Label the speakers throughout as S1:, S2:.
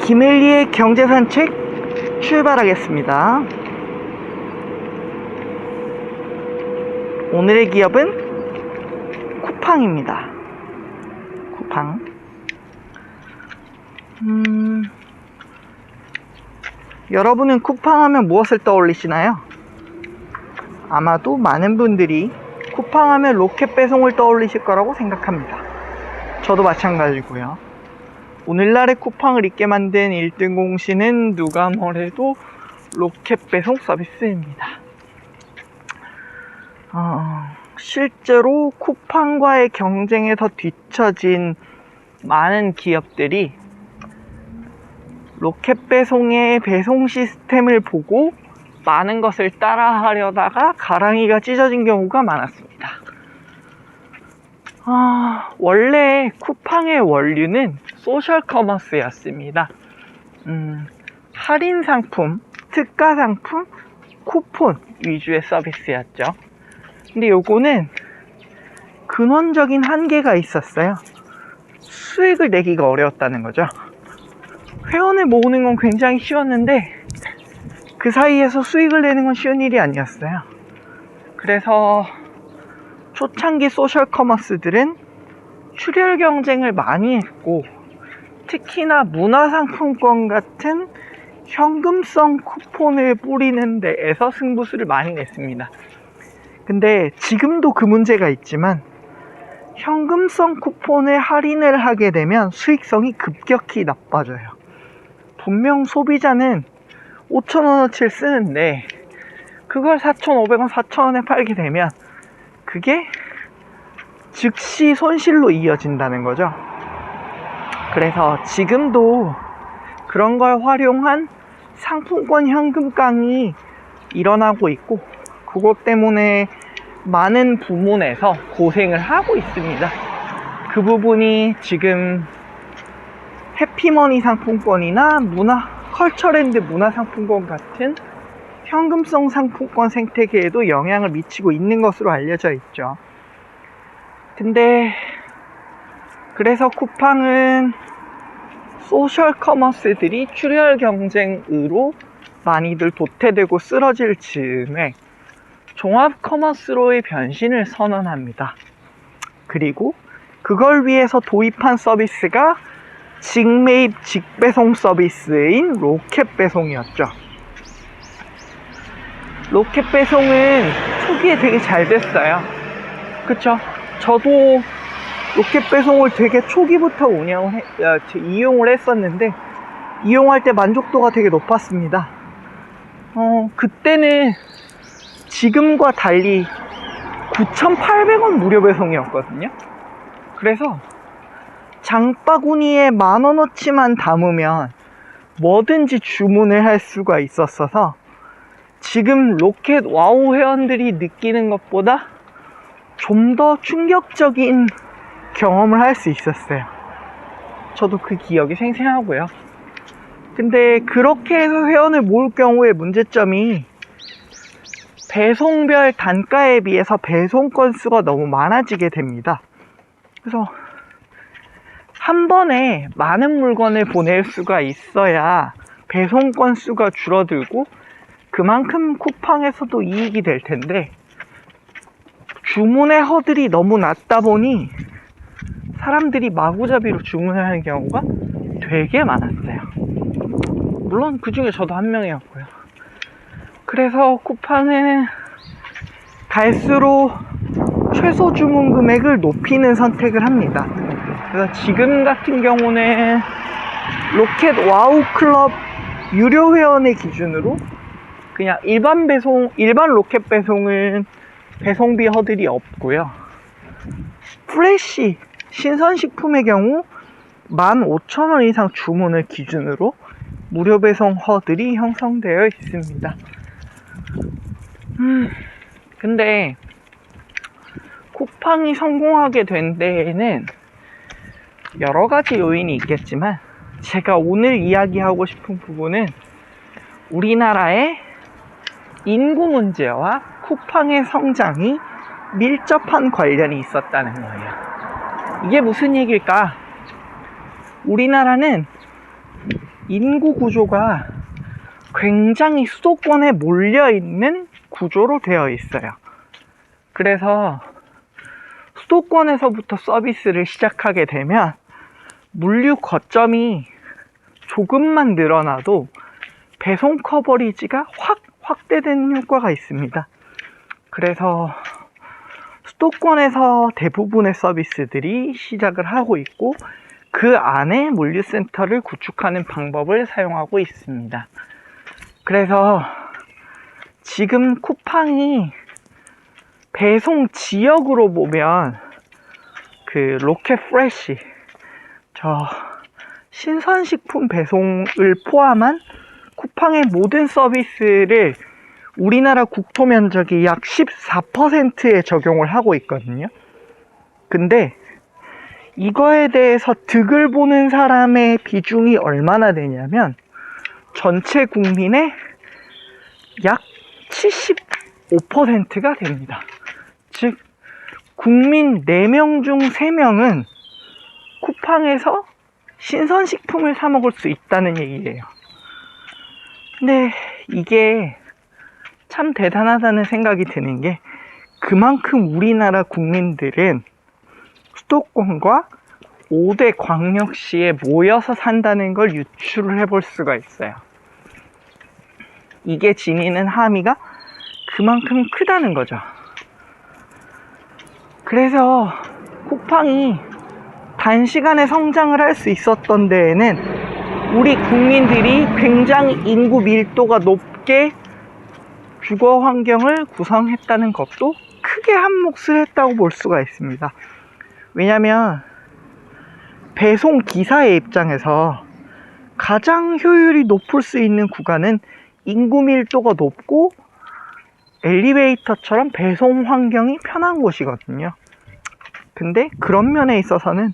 S1: 김일리의 경제산책 출발하겠습니다. 오늘의 기업은 쿠팡입니다. 쿠팡. 여러분은 쿠팡 하면 무엇을 떠올리시나요? 아마도 많은 분들이 쿠팡 하면 로켓 배송을 떠올리실 거라고 생각합니다. 저도 마찬가지고요. 오늘날의 쿠팡을 있게 만든 1등 공신은 누가 뭐래도 로켓 배송 서비스입니다. 실제로 쿠팡과의 경쟁에서 뒤처진 많은 기업들이 로켓 배송의 배송 시스템을 보고 많은 것을 따라하려다가 가랑이가 찢어진 경우가 많았습니다. 원래 쿠팡의 원류는 소셜 커머스였습니다. 할인 상품, 특가 상품, 쿠폰 위주의 서비스였죠. 근데 요거는 근원적인 한계가 있었어요. 수익을 내기가 어려웠다는 거죠. 회원을 모으는 건 굉장히 쉬웠는데 그 사이에서 수익을 내는 건 쉬운 일이 아니었어요. 그래서 초창기 소셜 커머스들은 출혈 경쟁을 많이 했고, 특히나 문화상품권 같은 현금성 쿠폰을 뿌리는 데에서 승부수를 많이 냈습니다. 근데 지금도 그 문제가 있지만 현금성 쿠폰을 할인을 하게 되면 수익성이 급격히 나빠져요. 분명 소비자는 5,000원어치를 쓰는데 그걸 4,500원, 4,000원에 팔게 되면 그게 즉시 손실로 이어진다는 거죠. 그래서 지금도 그런 걸 활용한 상품권 현금깡이 일어나고 있고, 그것 때문에 많은 부문에서 고생을 하고 있습니다. 그 부분이 지금 해피머니 상품권이나 컬처랜드 문화상품권 같은 현금성 상품권 생태계에도 영향을 미치고 있는 것으로 알려져 있죠. 근데 그래서 쿠팡은 소셜 커머스들이 출혈 경쟁으로 많이들 도태되고 쓰러질 즈음에 종합 커머스로의 변신을 선언합니다. 그리고 그걸 위해서 도입한 서비스가 직매입 직배송 서비스인 로켓 배송이었죠. 로켓 배송은 초기에 되게 잘 됐어요. 그쵸? 저도 로켓 배송을 되게 초기부터 이용을 했었는데, 이용할 때 만족도가 되게 높았습니다. 그때는 지금과 달리 9,800원 무료 배송이었거든요. 그래서 장바구니에 10,000원어치만 담으면 뭐든지 주문을 할 수가 있었어서 지금 로켓 와우 회원들이 느끼는 것보다 좀 더 충격적인 경험을 할 수 있었어요. 저도 그 기억이 생생하고요. 근데 그렇게 해서 회원을 모을 경우에 문제점이 배송별 단가에 비해서 배송 건수가 너무 많아지게 됩니다. 그래서 한 번에 많은 물건을 보낼 수가 있어야 배송 건수가 줄어들고 그만큼 쿠팡에서도 이익이 될 텐데, 주문의 허들이 너무 낮다 보니 사람들이 마구잡이로 주문을 하는 경우가 되게 많았어요. 물론 그 중에 저도 한 명이었고요. 그래서 쿠팡은 갈수록 최소 주문 금액을 높이는 선택을 합니다. 그래서 지금 같은 경우는 로켓 와우 클럽 유료 회원의 기준으로 그냥 일반 로켓 배송은 배송비 허들이 없고요. 프레쉬 신선식품의 경우 15,000원 이상 주문을 기준으로 무료 배송 허들이 형성되어 있습니다. 근데 쿠팡이 성공하게 된 데에는 여러 가지 요인이 있겠지만, 제가 오늘 이야기하고 싶은 부분은 우리나라의 인구 문제와 쿠팡의 성장이 밀접한 관련이 있었다는 거예요. 이게 무슨 얘기일까? 우리나라는 인구 구조가 굉장히 수도권에 몰려있는 구조로 되어 있어요. 그래서 수도권에서부터 서비스를 시작하게 되면 물류 거점이 조금만 늘어나도 배송 커버리지가 확 확대되는 효과가 있습니다. 그래서 수도권에서 대부분의 서비스들이 시작을 하고 있고, 그 안에 물류센터를 구축하는 방법을 사용하고 있습니다. 그래서 지금 쿠팡이 배송 지역으로 보면 그 로켓프레쉬, 신선식품 배송을 포함한 쿠팡의 모든 서비스를 우리나라 국토 면적이 약 14%에 적용을 하고 있거든요. 근데 이거에 대해서 득을 보는 사람의 비중이 얼마나 되냐면 전체 국민의 약 75%가 됩니다. 즉 국민 4명 중 3명은 쿠팡에서 신선식품을 사 먹을 수 있다는 얘기예요. 근데 이게 참 대단하다는 생각이 드는 게, 그만큼 우리나라 국민들은 수도권과 5대 광역시에 모여서 산다는 걸 유추를 해볼 수가 있어요. 이게 지니는 함의가 그만큼 크다는 거죠. 그래서 쿠팡이 단시간에 성장을 할 수 있었던 데에는 우리 국민들이 굉장히 인구 밀도가 높게 주거 환경을 구성했다는 것도 크게 한 몫을 했다고 볼 수가 있습니다. 왜냐면 배송 기사의 입장에서 가장 효율이 높을 수 있는 구간은 인구 밀도가 높고 엘리베이터처럼 배송 환경이 편한 곳이거든요. 근데 그런 면에 있어서는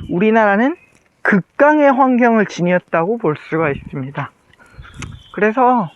S1: 우리나라는 극강의 환경을 지녔다고 볼 수가 있습니다. 그래서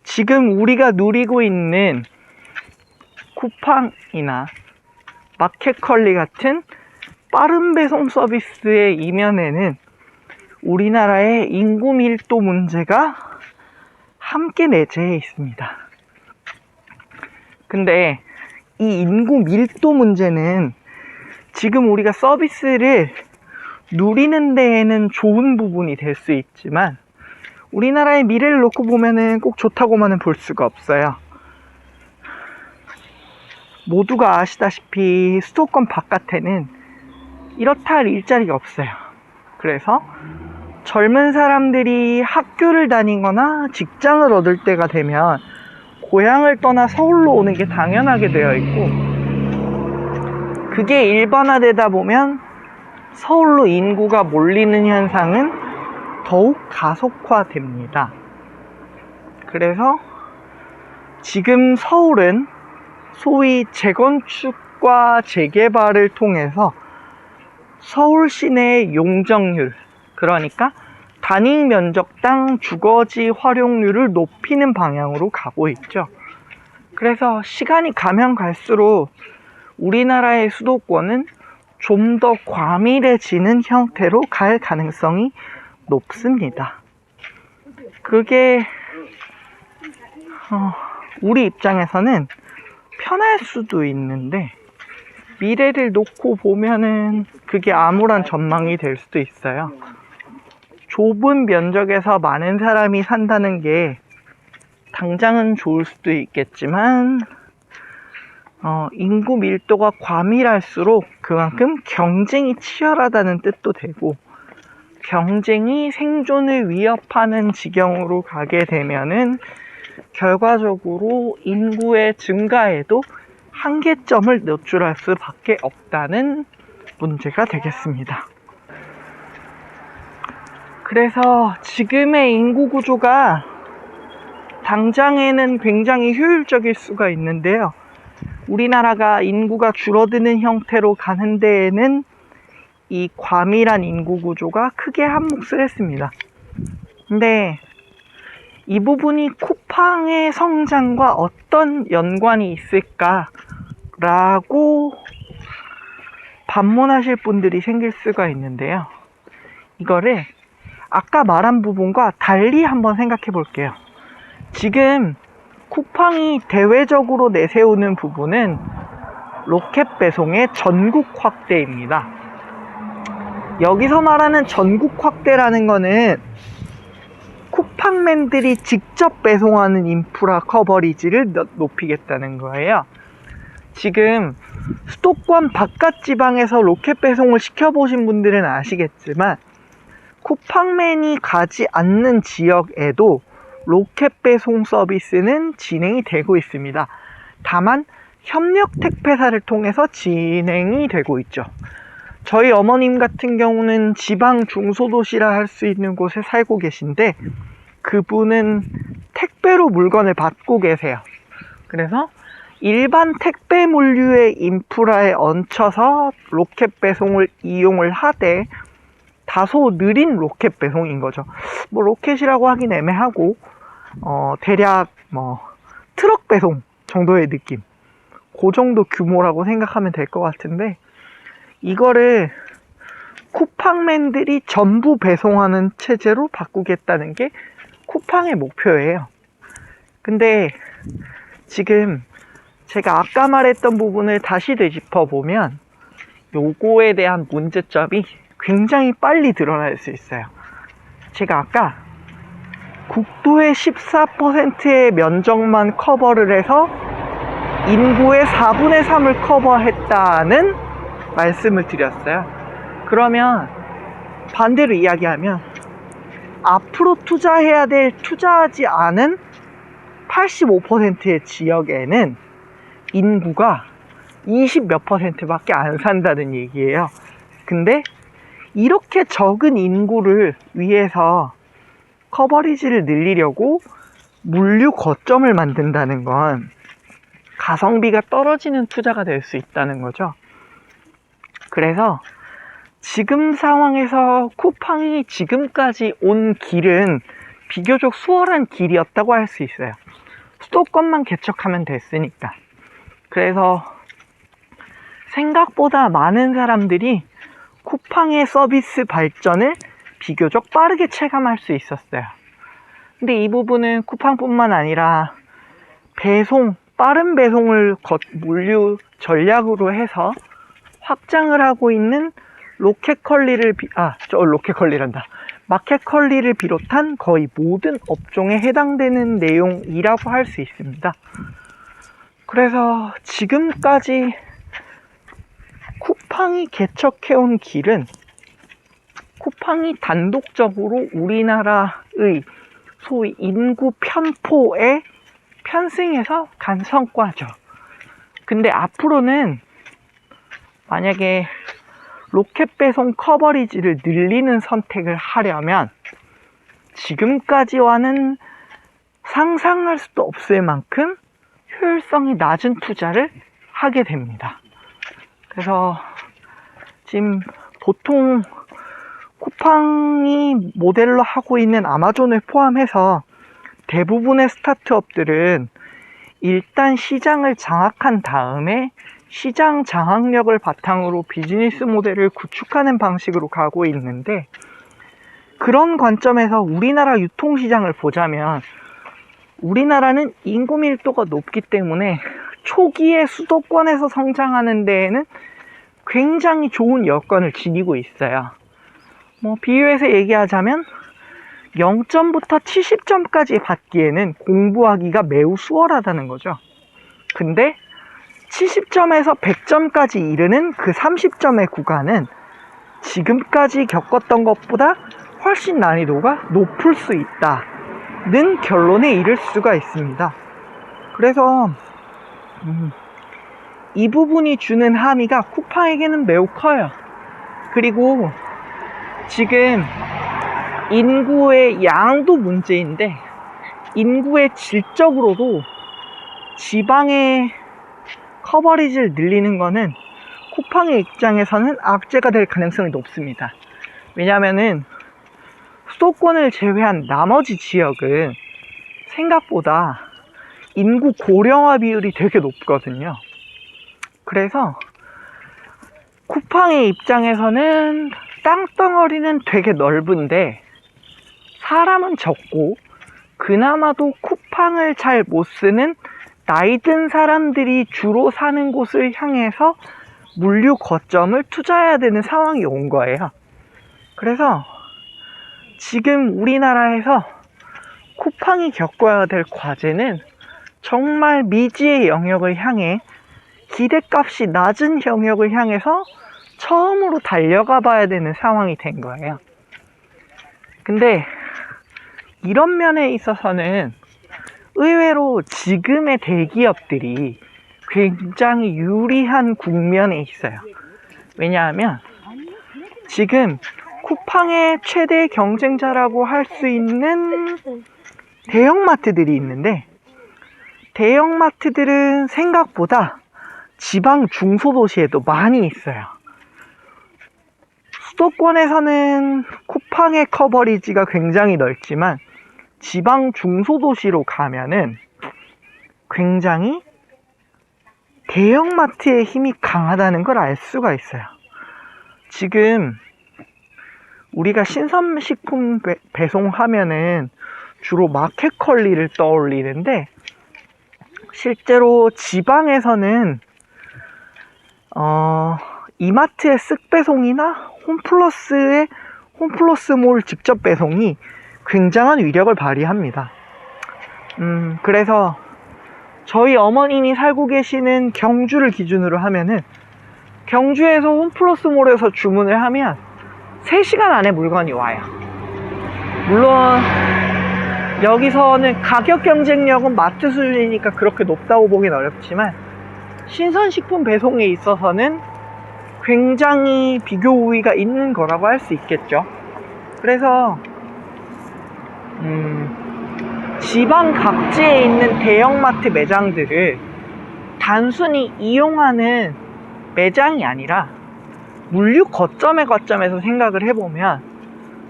S1: 지금 우리가 누리고 있는 쿠팡이나 마켓컬리 같은 빠른 배송 서비스의 이면에는 우리나라의 인구 밀도 문제가 함께 내재해 있습니다. 근데 이 인구 밀도 문제는 지금 우리가 서비스를 누리는 데에는 좋은 부분이 될 수 있지만 우리나라의 미래를 놓고 보면은 꼭 좋다고만은 볼 수가 없어요. 모두가 아시다시피 수도권 바깥에는 이렇다 할 일자리가 없어요. 그래서 젊은 사람들이 학교를 다니거나 직장을 얻을 때가 되면 고향을 떠나 서울로 오는 게 당연하게 되어 있고, 그게 일반화되다 보면 서울로 인구가 몰리는 현상은 더욱 가속화됩니다. 그래서 지금 서울은 소위 재건축과 재개발을 통해서 서울 시내의 용적률, 그러니까 단위 면적당 주거지 활용률을 높이는 방향으로 가고 있죠. 그래서 시간이 가면 갈수록 우리나라의 수도권은 좀 더 과밀해지는 형태로 갈 가능성이 높습니다. 그게 우리 입장에서는 편할 수도 있는데 미래를 놓고 보면은 그게 암울한 전망이 될 수도 있어요. 좁은 면적에서 많은 사람이 산다는 게 당장은 좋을 수도 있겠지만 인구 밀도가 과밀할수록 그만큼 경쟁이 치열하다는 뜻도 되고, 경쟁이 생존을 위협하는 지경으로 가게 되면은 결과적으로 인구의 증가에도 한계점을 노출할 수밖에 없다는 문제가 되겠습니다. 그래서 지금의 인구 구조가 당장에는 굉장히 효율적일 수가 있는데요. 우리나라가 인구가 줄어드는 형태로 가는 데에는 이 과밀한 인구 구조가 크게 한 몫을 했습니다. 근데 이 부분이 쿠팡의 성장과 어떤 연관이 있을까라고 반문하실 분들이 생길 수가 있는데요. 이거를 아까 말한 부분과 달리 한번 생각해 볼게요. 지금 쿠팡이 대외적으로 내세우는 부분은 로켓 배송의 전국 확대입니다. 여기서 말하는 전국 확대라는 거는 쿠팡맨들이 직접 배송하는 인프라 커버리지를 높이겠다는 거예요. 지금 수도권 바깥 지방에서 로켓 배송을 시켜보신 분들은 아시겠지만 쿠팡맨이 가지 않는 지역에도 로켓 배송 서비스는 진행이 되고 있습니다. 다만 협력 택배사를 통해서 진행이 되고 있죠. 저희 어머님 같은 경우는 지방 중소도시라 할 수 있는 곳에 살고 계신데 그분은 택배로 물건을 받고 계세요. 그래서 일반 택배 물류의 인프라에 얹혀서 로켓 배송을 이용을 하되 다소 느린 로켓 배송인 거죠. 뭐 로켓이라고 하긴 애매하고 대략 트럭 배송 정도의 느낌, 그 정도 규모라고 생각하면 될 것 같은데 이거를 쿠팡맨들이 전부 배송하는 체제로 바꾸겠다는 게 쿠팡의 목표예요. 근데 지금 제가 아까 말했던 부분을 다시 되짚어 보면 요거에 대한 문제점이 굉장히 빨리 드러날 수 있어요. 제가 아까 국도의 14%의 면적만 커버를 해서 인구의 4분의 3을 커버했다는 말씀을 드렸어요. 그러면 반대로 이야기하면 앞으로 투자해야 될 투자하지 않은 85%의 지역에는 인구가 20 몇 %밖에 안 산다는 얘기예요. 근데 이렇게 적은 인구를 위해서 커버리지를 늘리려고 물류 거점을 만든다는 건 가성비가 떨어지는 투자가 될 수 있다는 거죠. 그래서 지금 상황에서 쿠팡이 지금까지 온 길은 비교적 수월한 길이었다고 할 수 있어요. 수도권만 개척하면 됐으니까. 그래서 생각보다 많은 사람들이 쿠팡의 서비스 발전을 비교적 빠르게 체감할 수 있었어요. 근데 이 부분은 쿠팡뿐만 아니라 빠른 배송을 물류 전략으로 해서 확장을 하고 있는 마켓컬리를 비롯한 거의 모든 업종에 해당되는 내용이라고 할 수 있습니다. 그래서 지금까지 쿠팡이 개척해온 길은 쿠팡이 단독적으로 우리나라의 소위 인구 편포에 편승해서 간 성과죠. 근데 앞으로는 만약에 로켓 배송 커버리지를 늘리는 선택을 하려면 지금까지와는 상상할 수도 없을 만큼 효율성이 낮은 투자를 하게 됩니다. 그래서 지금 보통 쿠팡이 모델로 하고 있는 아마존을 포함해서 대부분의 스타트업들은 일단 시장을 장악한 다음에 시장 장악력을 바탕으로 비즈니스 모델을 구축하는 방식으로 가고 있는데, 그런 관점에서 우리나라 유통시장을 보자면 우리나라는 인구 밀도가 높기 때문에 초기에 수도권에서 성장하는 데에는 굉장히 좋은 여건을 지니고 있어요. 비유해서 얘기하자면 0점부터 70점까지 받기에는 공부하기가 매우 수월하다는 거죠. 근데 70점에서 100점까지 이르는 그 30점의 구간은 지금까지 겪었던 것보다 훨씬 난이도가 높을 수 있다는 결론에 이를 수가 있습니다. 그래서 이 부분이 주는 함의가 쿠팡에게는 매우 커요. 그리고 지금 인구의 양도 문제인데 인구의 질적으로도 지방의 커버리지를 늘리는 거는 쿠팡의 입장에서는 악재가 될 가능성이 높습니다. 왜냐하면은 수도권을 제외한 나머지 지역은 생각보다 인구 고령화 비율이 되게 높거든요. 그래서 쿠팡의 입장에서는 땅덩어리는 되게 넓은데 사람은 적고 그나마도 쿠팡을 잘 못 쓰는 나이 든 사람들이 주로 사는 곳을 향해서 물류 거점을 투자해야 되는 상황이 온 거예요. 그래서 지금 우리나라에서 쿠팡이 겪어야 될 과제는 정말 미지의 영역을 향해 기대값이 낮은 영역을 향해서 처음으로 달려가 봐야 되는 상황이 된 거예요. 근데 이런 면에 있어서는 의외로 지금의 대기업들이 굉장히 유리한 국면에 있어요. 왜냐하면 지금 쿠팡의 최대 경쟁자라고 할 수 있는 대형마트들이 있는데, 대형마트들은 생각보다 지방 중소도시에도 많이 있어요. 수도권에서는 쿠팡의 커버리지가 굉장히 넓지만 지방 중소도시로 가면은 굉장히 대형마트의 힘이 강하다는 걸 알 수가 있어요. 지금 우리가 신선식품 배송하면은 주로 마켓컬리를 떠올리는데, 실제로 지방에서는 이마트의 쓱배송이나 홈플러스몰 직접 배송이 굉장한 위력을 발휘합니다. 그래서 저희 어머님이 살고 계시는 경주를 기준으로 하면은 경주에서 홈플러스몰에서 주문을 하면 3시간 안에 물건이 와요. 물론 여기서는 가격 경쟁력은 마트 수준이니까 그렇게 높다고 보긴 어렵지만 신선식품 배송에 있어서는 굉장히 비교 우위가 있는 거라고 할 수 있겠죠. 그래서 지방 각지에 있는 대형마트 매장들을 단순히 이용하는 매장이 아니라 물류 거점에서 생각을 해보면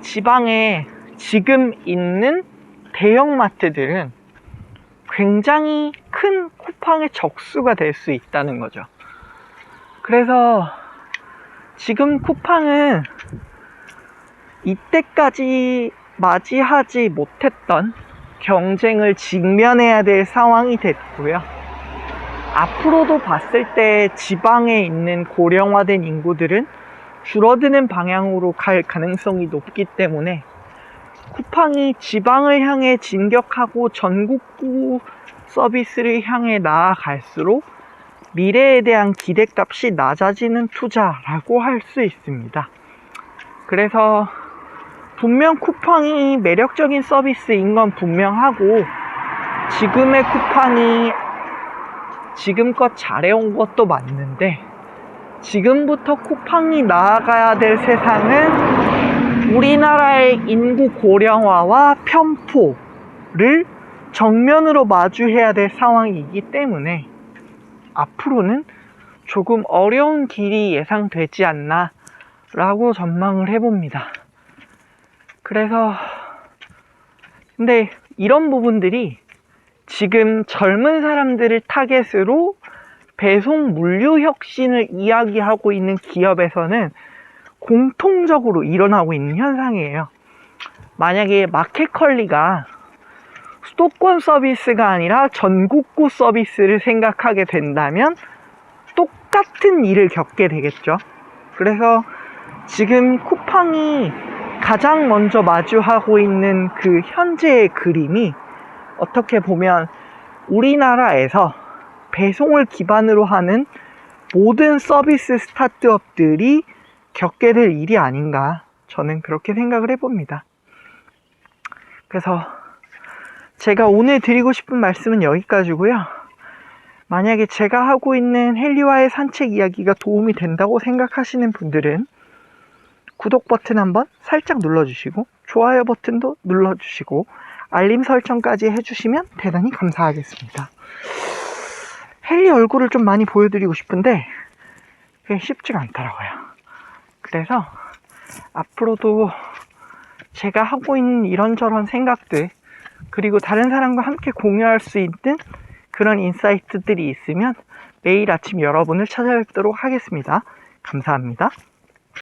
S1: 지방에 지금 있는 대형마트들은 굉장히 큰 쿠팡의 적수가 될 수 있다는 거죠. 그래서 지금 쿠팡은 이때까지 맞이하지 못했던 경쟁을 직면해야 될 상황이 됐고요. 앞으로도 봤을 때 지방에 있는 고령화된 인구들은 줄어드는 방향으로 갈 가능성이 높기 때문에 쿠팡이 지방을 향해 진격하고 전국구 서비스를 향해 나아갈수록 미래에 대한 기대값이 낮아지는 투자라고 할 수 있습니다. 그래서 분명 쿠팡이 매력적인 서비스인 건 분명하고, 지금의 쿠팡이 지금껏 잘해온 것도 맞는데, 지금부터 쿠팡이 나아가야 될 세상은 우리나라의 인구 고령화와 편포를 정면으로 마주해야 될 상황이기 때문에 앞으로는 조금 어려운 길이 예상되지 않나 라고 전망을 해봅니다. 그래서 근데 이런 부분들이 지금 젊은 사람들을 타겟으로 배송 물류 혁신을 이야기하고 있는 기업에서는 공통적으로 일어나고 있는 현상이에요. 만약에 마켓컬리가 수도권 서비스가 아니라 전국구 서비스를 생각하게 된다면 똑같은 일을 겪게 되겠죠. 그래서 지금 쿠팡이 가장 먼저 마주하고 있는 그 현재의 그림이 어떻게 보면 우리나라에서 배송을 기반으로 하는 모든 서비스 스타트업들이 겪게 될 일이 아닌가, 저는 그렇게 생각을 해봅니다. 그래서 제가 오늘 드리고 싶은 말씀은 여기까지고요. 만약에 제가 하고 있는 헨리와의 산책 이야기가 도움이 된다고 생각하시는 분들은 구독 버튼 한번 살짝 눌러주시고 좋아요 버튼도 눌러주시고 알림 설정까지 해주시면 대단히 감사하겠습니다. 헨리 얼굴을 좀 많이 보여드리고 싶은데 그게 쉽지가 않더라고요. 그래서 앞으로도 제가 하고 있는 이런저런 생각들, 그리고 다른 사람과 함께 공유할 수 있는 그런 인사이트들이 있으면 매일 아침 여러분을 찾아뵙도록 하겠습니다. 감사합니다.